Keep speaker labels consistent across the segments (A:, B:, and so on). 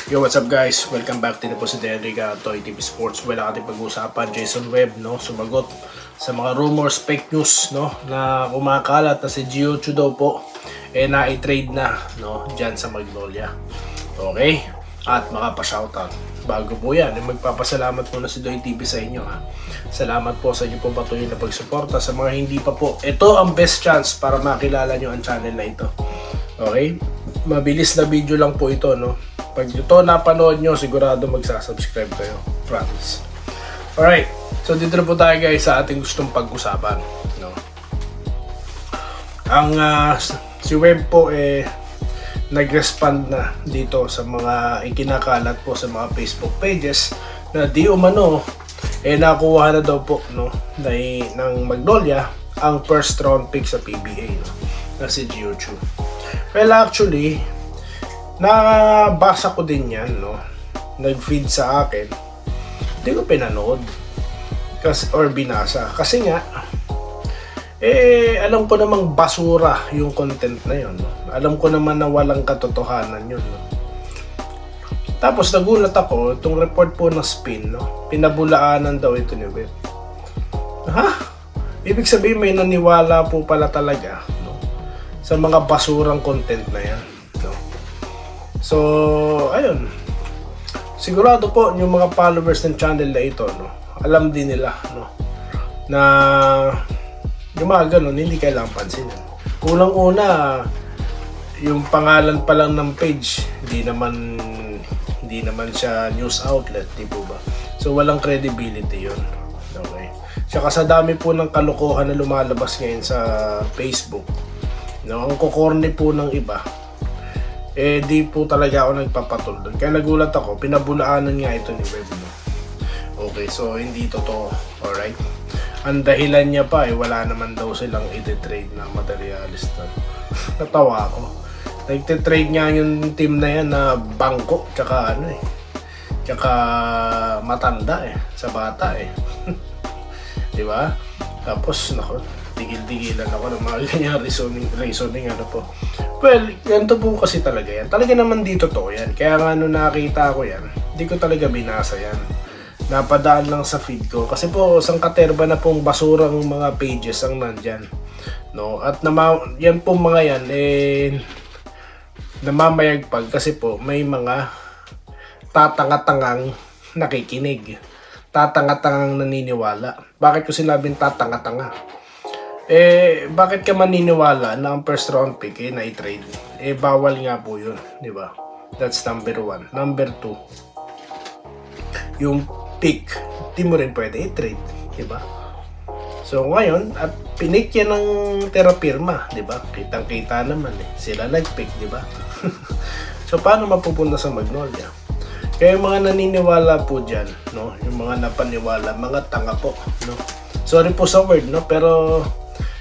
A: Yo, what's up guys? Welcome back din po si Derrick Toy TV Sports. Wala ating pag-uusapan, Jason Webb, no? Sumagot sa mga rumors, fake news, no? Na kumakalat na si Gio Chu daw po na-i-trade na, no? Diyan sa Magnolia. Okay? At makapa-shoutout. Bago po yan, magpapasalamat muna si Doy TV sa inyo, ha? Salamat po sa inyo po patuloy na pagsuporta. Sa mga hindi pa po, ito ang best chance para makilala nyo ang channel na ito. Okay? Mabilis na video lang po ito, no? Pag ito napanood nyo, sigurado magsasubscribe kayo. Promise. Alright. So, dito na po tayo guys sa ating gustong pag-usapan. No? Ang si Webb po nag-respond na dito sa mga ikinakalat po sa mga Facebook pages na di umano nakuha na daw po, no, ng Magnolia ang first round pick sa PBA, no, na si Gio Chu. Well, actually, nabasa ko din yan, no? Nag-feed sa akin. Hindi ko pinanood. Or binasa. Kasi nga, alam ko namang basura yung content na yun, no? Alam ko naman na walang katotohanan yun, no? Tapos nagulat ako, itong report po ng Spin, no? Pinabulaanan daw ito ni Webb. Ha? Ibig sabihin may naniwala po pala talaga, no? Sa mga basurang content na yan. So, ayun. Sigurado po yung mga followers ng channel na ito, no, alam din nila, no, na yung mga ganun, hindi kailangang pansinin. Unang-una, yung pangalan pa lang ng page, hindi naman siya news outlet, di po ba? So, walang credibility yun. Okay. Tsaka sa dami po ng kalokohan na lumalabas ngayon sa Facebook, no, ang kukorni po ng iba, di po talaga ako nagpapatul doon. Kaya nagulat ako, pinabulaanan nga ito ni Webb, no? Okay, so hindi totoo. Alright? Ang dahilan niya pa, wala naman daw silang i-trade na materialista. Natawa ako. Nag-trade nga yung team na yan na bangko, tsaka tsaka matanda sa bata diba? Tapos, nako, tigil-tigilan ako ng mga ganyan reasoning ano po. Well, ganito po kasi talaga yan. Talaga naman di totoo yan. Kaya nga nung nakita ko yan, hindi ko talaga binasa yan. Napadaan lang sa feed ko. Kasi po, sangkaterba na pong basurang mga pages ang nandyan. No? At yan pong mga yan, namamayagpag kasi po may mga tatanga-tangang nakikinig. Tatanga-tangang naniniwala. Bakit ko sinabing tatanga-tanga? Bakit ka maniniwala na ang first round pick na-i-trade? Bawal nga po yun, di ba? That's number 1. Number 2, yung pick, di mo rin pwede i-trade, di ba? So ngayon, at pinik yan ng terapirma, di ba? Kitang-kita naman sila nag-pick, di ba? So paano mapupunta sa Magnolia? Kaya yung mga naniniwala po dyan, no? Yung mga napaniwala, mga tanga po, no? Sorry po sa word, no? Pero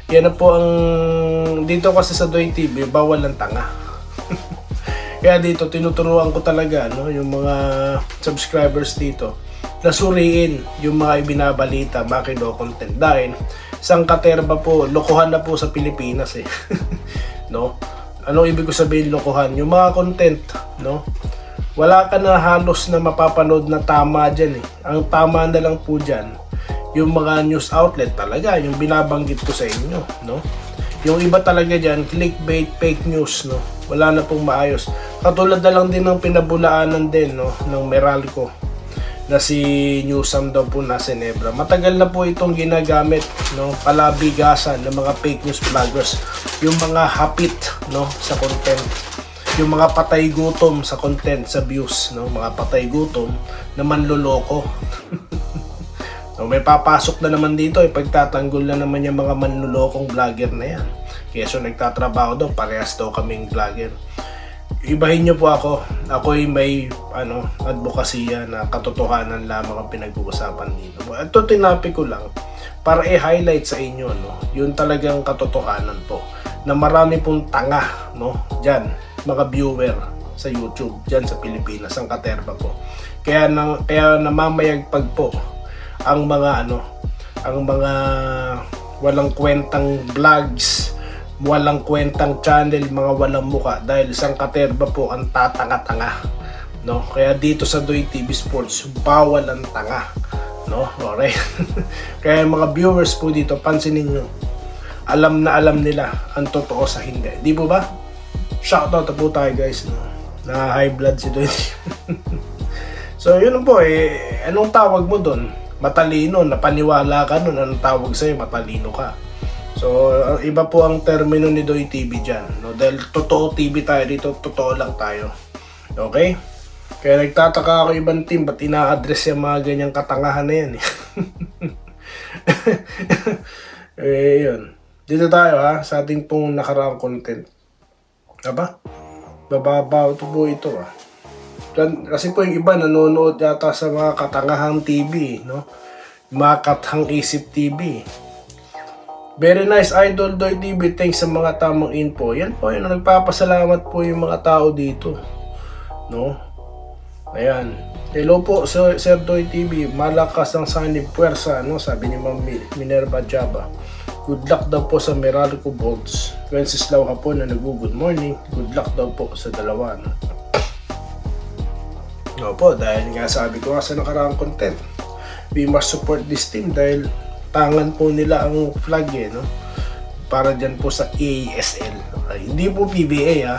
A: yan na po ang dito kasi sa Doy TV, bawal ng tanga. Kaya dito tinuturuan ko talaga, no, yung mga subscribers dito na suriin yung mga ibinabalita, makido content dahil sangkaterba po, lokohan na po sa Pilipinas no? Ano ibig ko sabihin lokohan? Yung mga content, no? Wala ka na halos na mapapanood na tama dyan Ang tama na lang po dyan yung mga news outlet talaga, yung binabanggit ko sa inyo, no? Yung iba talaga dyan, clickbait, fake news, no? Wala na pong maayos. Katulad na lang din ng pinabulaanan din, no, ng Meralco na si Newsam daw po na Ginebra. Matagal na po itong ginagamit, no, palabigasan ng mga fake news vloggers, yung mga hapit, no, sa content, yung mga patay gutom sa content, sa views, no, mga patay gutom na manloloko. So, may papasok na naman dito, pagtatanggol na naman yung mga manlulokong vlogger na yan. Kaya so nagtatrabaho daw, parehas daw kaming vlogger. Ibahin nyo po ako. Ako'y may advokasya na katotohanan lamang ang pinag-uusapan dito. Ito tinapi ko lang para i-highlight sa inyo, no, yung talagang katotohanan po. Na marami pong tanga, no, dyan, mga viewer sa YouTube, dyan sa Pilipinas, ang katerba po. Kaya namamayagpag po ang mga walang kwentang vlogs, walang kwentang channel, mga walang muka, dahil isang katerba po ang tatanga-tanga, no? Kaya dito sa Doy TV Sports, bawal ang tanga, no? Okay. Kaya mga viewers po dito, pansinin nyo, alam na alam nila ang totoo sa hindi. Di po ba? Shoutout po tayo guys, no? Na high blood si Doy. So yun po anong tawag mo doon? Matalino, napaniwala ka nun, anong tawag sa'yo? Matalino ka. So iba po ang termino ni Doy TV dyan, no? Dahil totoo TV tayo dito, totoo lang tayo. Okay? Kaya nagtataka ako ibang team, ba't ina-address yung mga ganyang katangahan na yan? Yun. Dito tayo sa ating pong nakaraang content. Aba? Bababaw po ito Kasi po yung iba nanonood yata sa mga katangahang TV, no? Mga kathang isip TV. Very nice, Idol Doy TV. Thanks sa mga tamang info. Yan po, yun. Nagpapasalamat po yung mga tao dito, no? Ayan. Hello po, Sir Doy TV. Malakas ang sanib puwersa, no? Sabi ni Ma'am Minerva Jaba. Good luck daw po sa Meralco Bolts. Wenceslao Hapon na good morning. Good luck daw po sa dalawa, no? Opo, dahil nga sabi ko sa nakaraang content, we must support this team dahil tangan po nila ang flag no? Para dyan po sa ASL. Okay, hindi po PBA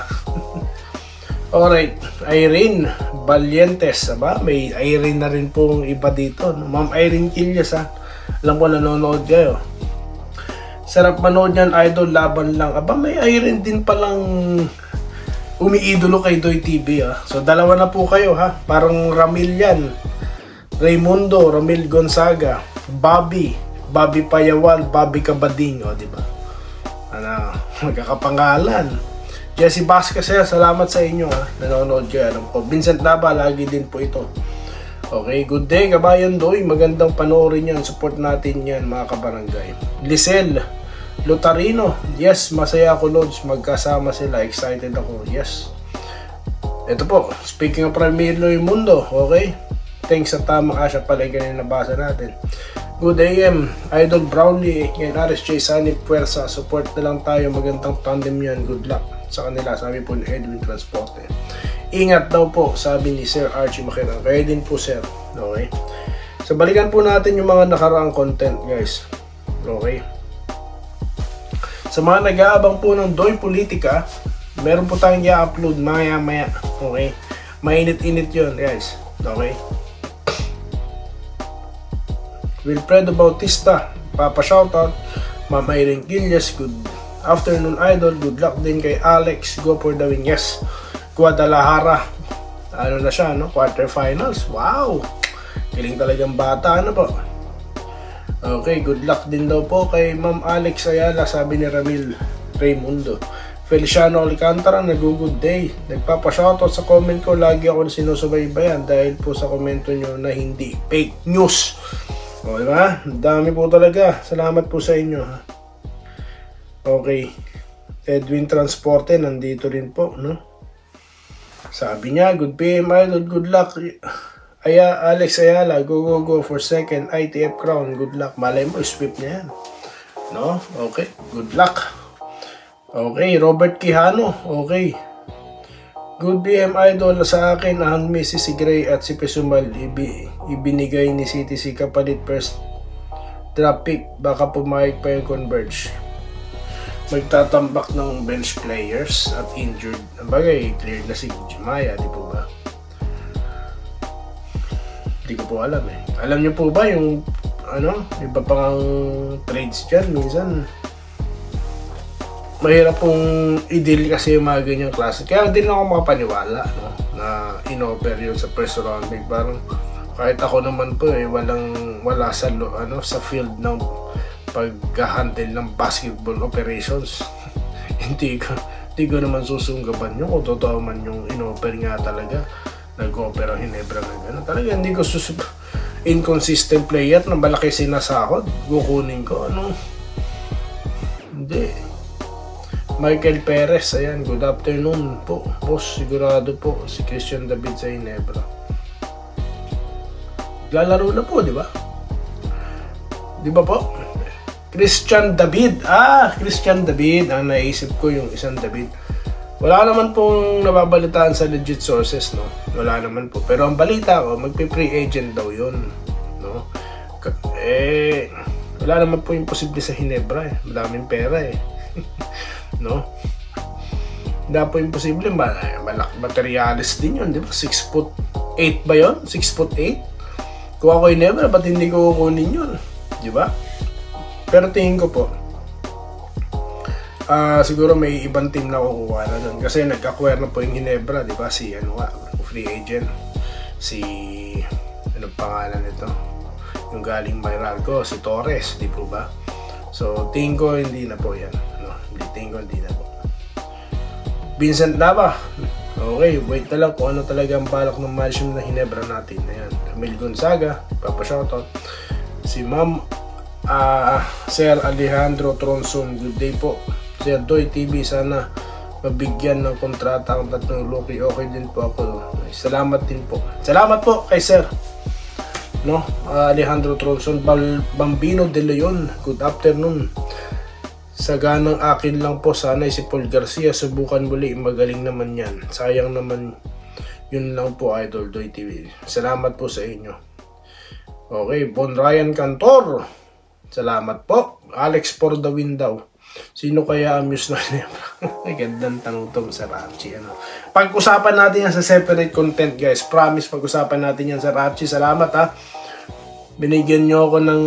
A: Alright, Irene Valientes, may Irene na rin pong iba dito, no? Ma'am Irene Quillas alam ko nanonood kayo. Sarap manood yan, Idol, laban lang. May Irene din palang umiidolo kay Doy TV So dalawa na po kayo parang Ramil yan, Raimundo, Ramil Gonzaga, Bobby Payawal, Bobby Cabading, diba? Magkakapangalan. Jesse Vasquez, salamat sa inyo nanonood kayo, alam ko. Vincent Laba, lagi din po ito. Okay, good day kabayan Doy, magandang panoorin yan, support natin yan mga kabarangay. Lisel Lotarino, yes, masaya ako Lods, magkasama sila, excited ako, yes. Ito po, speaking of Ramil Mundo, okay? Thanks sa tamang asya pala yung kanina nabasa natin. Good AM, Idol Brownlee and RSJ Sanib Puwersa, support na lang tayo, magandang tandem yan, good luck sa kanila, sabi po ni Edwin Transporte. Ingat daw po, sabi ni Sir Archie Makiran, kaya din po sir, okay? So balikan po natin yung mga nakaraang content guys, okay? Sa mga nag-aabang po ng Doy Politika, meron po tayong i-upload maya-maya. Okay? Mainit-init yun, guys. Okay? Wilfredo Bautista, Papa shoutout. Ma'am Irene Quillas, good afternoon, Idol. Good luck din kay Alex. Go for the win. Yes. Guadalajara. Ano na siya, no? Quarterfinals. Wow! Kiling talagang bata, ano po? Okay, good luck din daw po kay Ma'am Alex Ayala, sabi ni Ramil Raimundo. Feliciano Alcantara, good day. Nagpapa-shoutout sa comment ko, lagi ako sinusubaybayan dahil po sa komento nyo na hindi fake news. O, diba? Dami po talaga. Salamat po sa inyo. Okay. Edwin Transporte, nandito rin po, no? Sabi niya, good PM, Idol, good luck. Alex Ayala, go for second ITF crown, good luck. Malay mo, sweep niya yan, no? Okay, good luck. Okay, Robert Quijano, okay. Good PM Idol, sa akin ang Mrs. si Gray at si Pesumal ibinigay ni CTC kapalit first draft pick, baka pumayag pa yung Converge. Magtatambak ng bench players at injured. Bagay, clear na si Jumaya, di po ba? Hindi ko po alam Alam niyo po ba yung iba pang trades dyan, minsan mahirap pong i-deal kasi yung mga ganyang klase. Kaya hindi na ako makapaniwala na in-offer yun sa first round pick. Parang kahit ako naman po wala sa sa field ng pag-handle ng basketball operations. hindi ko naman susunggaban yun kung totoo man yung in-offer nga talaga. Nag-opera ang Hinebra ng gano'n. Talaga hindi ko inconsistent player na malaki sinasahod. Kukunin ko. Hindi. Michael Perez, ayan. Good afternoon po. Boss, sigurado po si Christian David sa Hinebra. Lalaro na po, di ba? Di ba po? Christian David. Christian David. Naisip ko yung isang David. Wala naman pong nababalitaan sa legit sources, no? Wala naman po. Pero ang balita ko, magpi-free agent daw yun, no? Wala naman po imposible sa Ginebra eh. Madaming pera eh. No? Hindi po imposible. Materialis din yun, di ba? 6'8" ba yun? 6'8"? Kung ako Ginebra, ba't hindi ko kukunin yun? Di ba? Pero tingin ko po, siguro may ibang team na kukuha na doon. Kasi nagka-acquire na po yung Ginebra, di ba? Si free agent. Si, anong pangalan nito? Yung galing Mayralco, si Torres, di po ba? So, tingin ko hindi na po yan. No? Tingin ko hindi na po. Vincent Lava. Okay, wait na lang kung ano talaga ang balak ng mansion na Ginebra natin. Ayan. Camille Gonzaga, papashoutout. Si Ma'am Sir Alejandro Tronson, good day po. Sir Doy TV, sana mabigyan ng kontrata ang tatlong rookie. Okay din po ako. Salamat din po. Salamat po kay Sir, no? Alejandro Tronson. Bambino de Leon, good afternoon. Sa ganang akin lang po, sana si Paul Garcia subukan muli. Magaling naman yan. Sayang naman. Yun lang po, Idol Doy TV. Salamat po sa inyo. Okay, Bon Ryan Cantor, salamat po. Alex for the win daw. Sino kaya amuse na Ginebra? Ay, gandang tanong to sa Rachi. Pag-usapan natin yan sa separate content, guys. Promise, pag-usapan natin yan sa Rachi. Salamat ha. Binigyan nyo ako ng,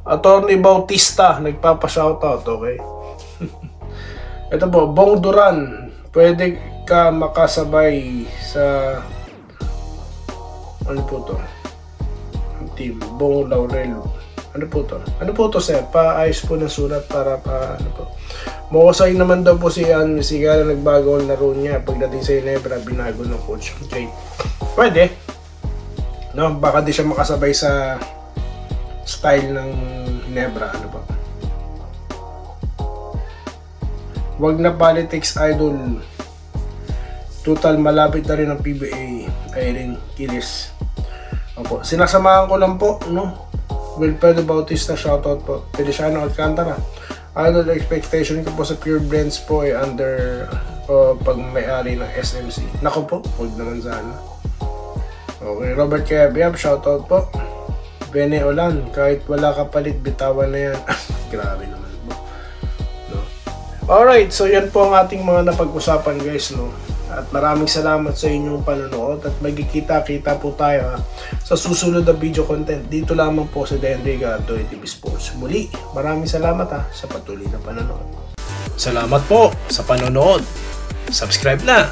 A: Attorney Bautista. Nagpapa-shoutout, okay? Ito po, Bong Duran. Pwede ka makasabay sa, ano po to? Team Bong Laurel. Ano po to sir? Paayos po ng sulat para ano po. Mahusay naman daw po si Sigala, nagbago ang laro niya. Pagdating sa Ginebra, binago ng coach. Okay. Pwede. No, baka di siya makasabay sa style ng Ginebra. Ano po? Wag na politics, Idol. Total, malapit na rin ang PBA. Irene Kilis. Opo. Sinasamahan ko lang po, no? Wilfredo Bautista, shoutout po. Feliciano Alcantara. Idol, expectation ko po sa Pure Blends po ay under pag may-ari ng SMC. Nako po, huwag naman sana. Okay, Robert Kebiab, shoutout po. Bene Olan, kahit wala kapalit, bitawan na yan. Grabe naman po. No? Alright, so yan po ang ating mga napag-usapan, guys, no? At maraming salamat sa inyong panonood at magkikita-kita po tayo sa susunod na video content dito lamang po sa Denriga Doy TV Sports. Muli, maraming salamat sa patuloy na panonood.
B: Salamat po sa panonood. Subscribe na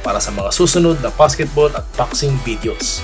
B: para sa mga susunod na basketball at boxing videos.